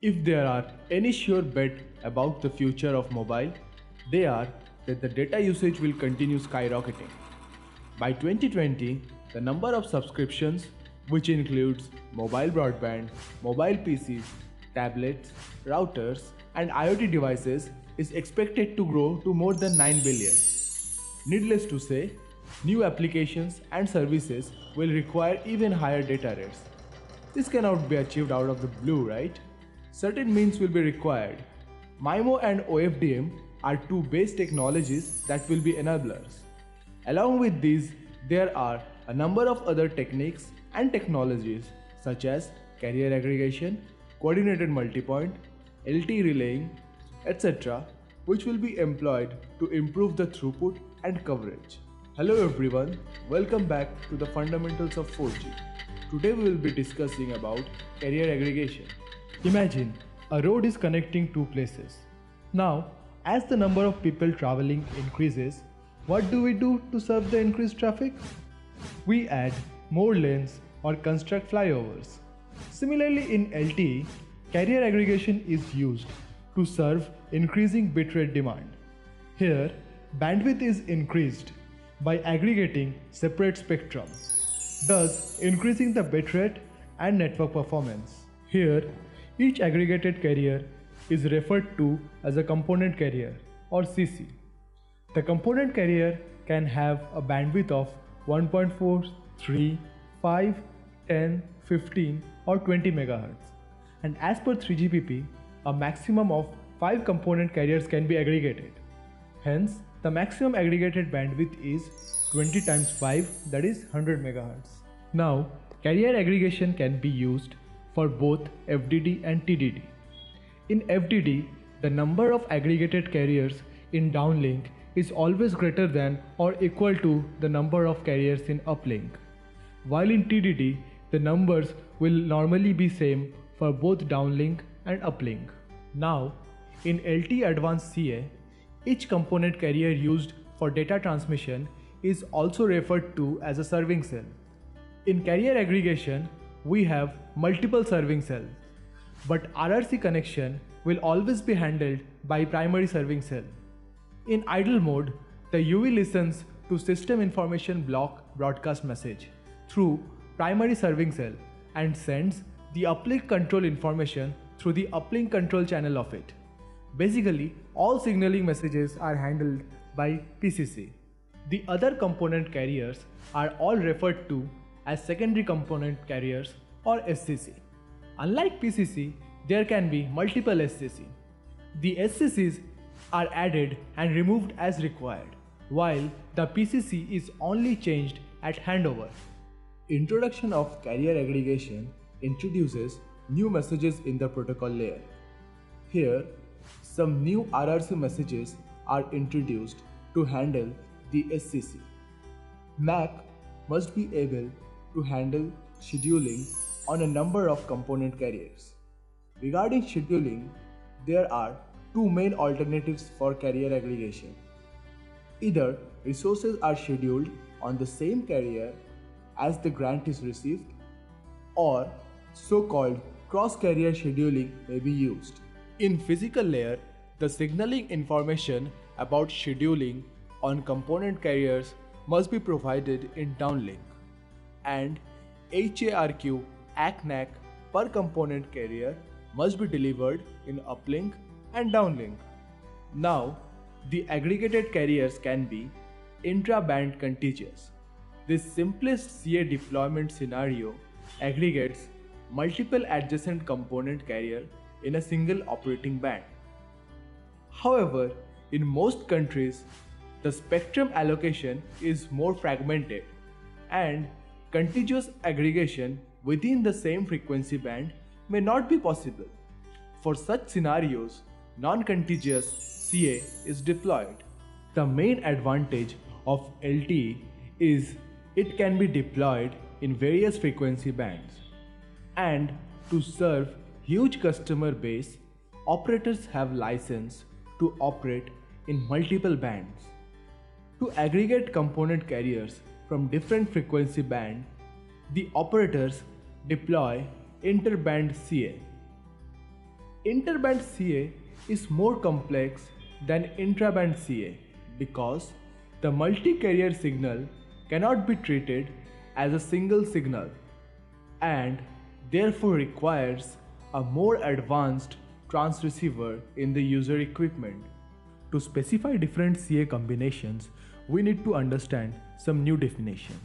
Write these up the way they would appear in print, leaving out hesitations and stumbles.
If there are any sure bet about the future of mobile, they are that the data usage will continue skyrocketing. By 2020, the number of subscriptions, which includes mobile broadband, mobile PCs, tablets, routers, and IoT devices, is expected to grow to more than 9 billion. Needless to say, new applications and services will require even higher data rates. This cannot be achieved out of the blue, right? Certain means will be required. MIMO and OFDM are two base technologies that will be enablers. Along with these, there are a number of other techniques and technologies such as carrier aggregation, coordinated multipoint, LTE relaying, etc., which will be employed to improve the throughput and coverage. Hello everyone, welcome back to the fundamentals of 4G. Today we will be discussing about carrier aggregation. Imagine a road is connecting two places. Now, as the number of people traveling increases, what do we do to serve the increased traffic? We add more lanes or construct flyovers. Similarly, in LTE, carrier aggregation is used to serve increasing bitrate demand. Here, bandwidth is increased by aggregating separate spectrum, thus increasing the bitrate and network performance. Here, each aggregated carrier is referred to as a component carrier or CC. The component carrier can have a bandwidth of 1.4, 3, 5, 10, 15 or 20 MHz. And as per 3GPP, a maximum of 5 component carriers can be aggregated. Hence, the maximum aggregated bandwidth is 20 times 5, that is 100 MHz. Now, carrier aggregation can be used for both FDD and TDD. In FDD, the number of aggregated carriers in downlink is always greater than or equal to the number of carriers in uplink. While in TDD, the numbers will normally be same for both downlink and uplink. Now, in LTE Advanced CA, each component carrier used for data transmission is also referred to as a serving cell. In carrier aggregation, we have multiple serving cells, but RRC connection will always be handled by primary serving cell. In idle mode, the UV listens to system information block broadcast message through primary serving cell and sends the uplink control information through the uplink control channel of it. Basically, all signaling messages are handled by PCC. The other component carriers are all referred to as secondary component carriers or SCC. Unlike PCC, there can be multiple SCC. The SCCs are added and removed as required, while the PCC is only changed at handover. Introduction of carrier aggregation introduces new messages in the protocol layer. Here, some new RRC messages are introduced to handle the SCC. MAC must be able to handle scheduling on a number of component carriers. Regarding scheduling, there are two main alternatives for carrier aggregation. Either resources are scheduled on the same carrier as the grant is received, or so-called cross-carrier scheduling may be used. In physical layer, the signaling information about scheduling on component carriers must be provided in downlink, and HARQ ACNAC per component carrier must be delivered in uplink and downlink. Now, the aggregated carriers can be intra-band contiguous. This simplest CA deployment scenario aggregates multiple adjacent component carrier in a single operating band. However, in most countries, the spectrum allocation is more fragmented and contiguous aggregation within the same frequency band may not be possible. For such scenarios, non-contiguous CA is deployed. The main advantage of LTE is it can be deployed in various frequency bands. And to serve huge customer base, operators have license to operate in multiple bands. To aggregate component carriers from different frequency band, the operators deploy interband CA. Interband CA is more complex than intraband CA because the multi-carrier signal cannot be treated as a single signal and therefore requires a more advanced transceiver in the user equipment. To specify different CA combinations, we need to understand some new definitions.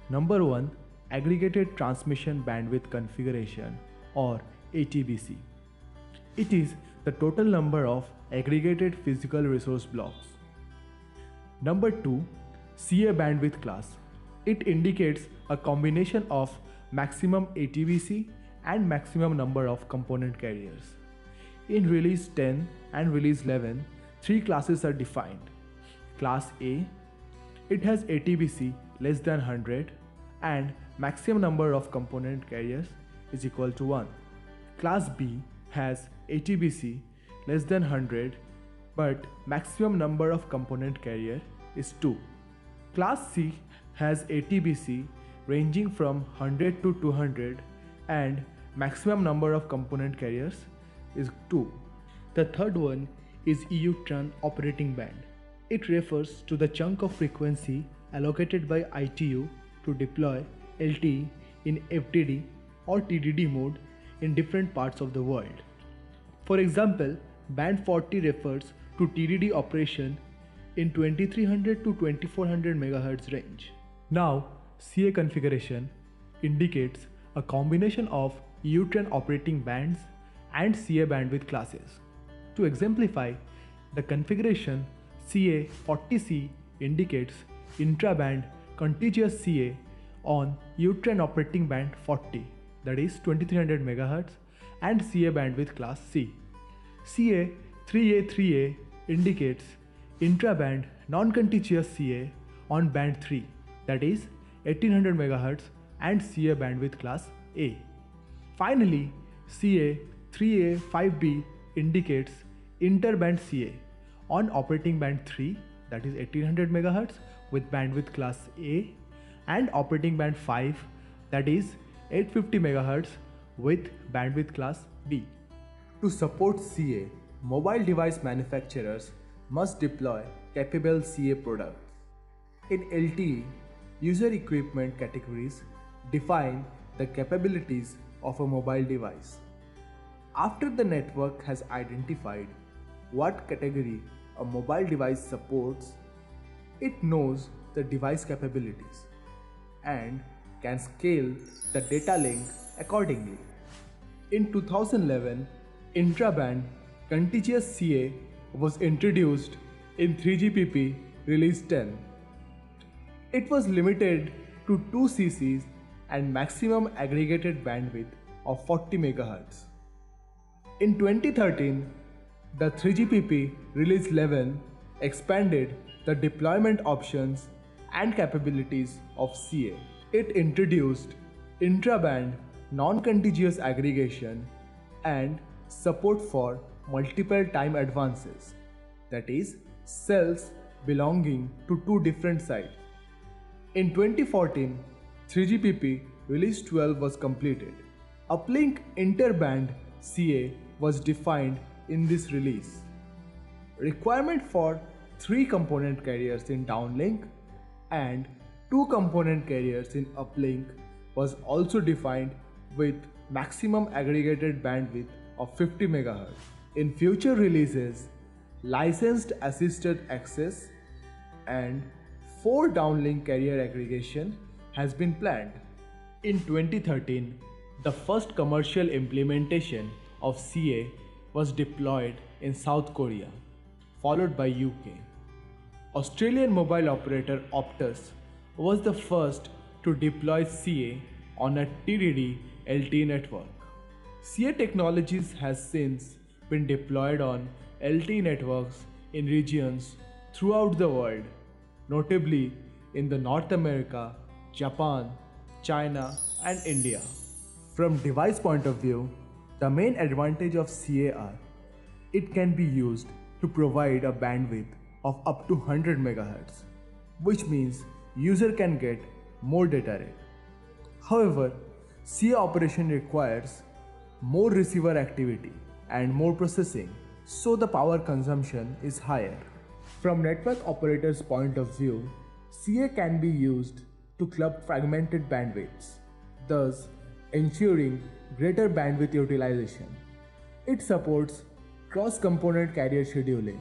Number 1, Aggregated Transmission Bandwidth Configuration or ATBC. It is the total number of aggregated physical resource blocks. Number 2, CA bandwidth class. It indicates a combination of maximum ATBC and maximum number of component carriers. In release 10 and release 11, three classes are defined. Class A, it has ATBC less than 100 and maximum number of component carriers is equal to 1. Class B has ATBC less than 100 but maximum number of component carrier is 2. Class C has ATBC ranging from 100 to 200 and maximum number of component carriers is 2. The third one is EU-TRAN operating band. It refers to the chunk of frequency allocated by ITU to deploy LTE in FDD or TDD mode in different parts of the world. For example, band 40 refers to TDD operation in 2300 to 2400 MHz range. Now, CA configuration indicates a combination of EU-TRAN operating bands and CA bandwidth classes. To exemplify, the configuration CA40C indicates intraband contiguous CA on EU-TRAN operating band 40, that is 2300 MHz, and CA bandwidth class C. CA3A3A indicates intraband non-contiguous CA on band 3, that is 1800 MHz, and CA bandwidth class A. Finally, CA3A5B indicates interband CA on operating band 3, that is 1800 MHz with bandwidth class A, and operating band 5, that is 850 MHz with bandwidth class B. To support CA, mobile device manufacturers must deploy capable CA products. In LTE, user equipment categories define the capabilities of a mobile device. After the network has identified what category a mobile device supports, it knows the device capabilities and can scale the data link accordingly. In 2011, intraband contiguous CA was introduced in 3GPP release 10. It was limited to 2 cc's and maximum aggregated bandwidth of 40 MHz. In 2013, the 3GPP release 11 expanded the deployment options and capabilities of CA. It introduced intraband non-contiguous aggregation and support for multiple time advances, that is, cells belonging to two different sites. In 2014, 3GPP release 12 was completed. Uplink interband CA was defined in this release. Requirement for 3 component carriers in downlink and 2 component carriers in uplink was also defined with maximum aggregated bandwidth of 50 MHz. In future releases, licensed assisted access and 4 downlink carrier aggregation has been planned. In 2013, the first commercial implementation of CA was deployed in South Korea, followed by UK. Australian mobile operator Optus was the first to deploy CA on a TDD LTE network. CA technologies has since been deployed on LTE networks in regions throughout the world, notably in the North America, Japan, China, and India. From device point of view, the main advantage of CA are it can be used to provide a bandwidth of up to 100 MHz, which means user can get more data rate. However, CA operation requires more receiver activity and more processing, so the power consumption is higher. From network operators' point of view, CA can be used to club fragmented bandwidths, thus ensuring greater bandwidth utilization. It supports cross-component carrier scheduling,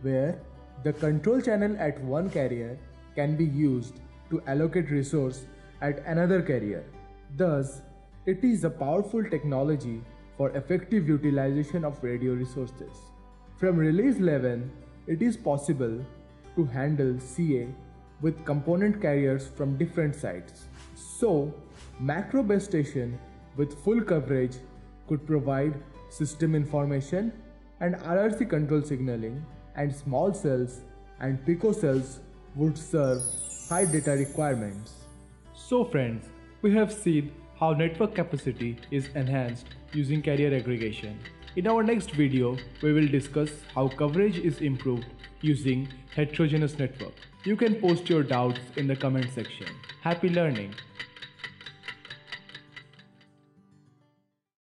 where the control channel at one carrier can be used to allocate resource at another carrier. Thus, it is a powerful technology for effective utilization of radio resources. From release 11, it is possible to handle CA with component carriers from different sites. So, macro base station with full coverage could provide system information and RRC control signaling, and small cells and picocells would serve high data requirements. So friends, we have seen how network capacity is enhanced using carrier aggregation. In our next video, we will discuss how coverage is improved using heterogeneous network. You can post your doubts in the comment section. Happy learning!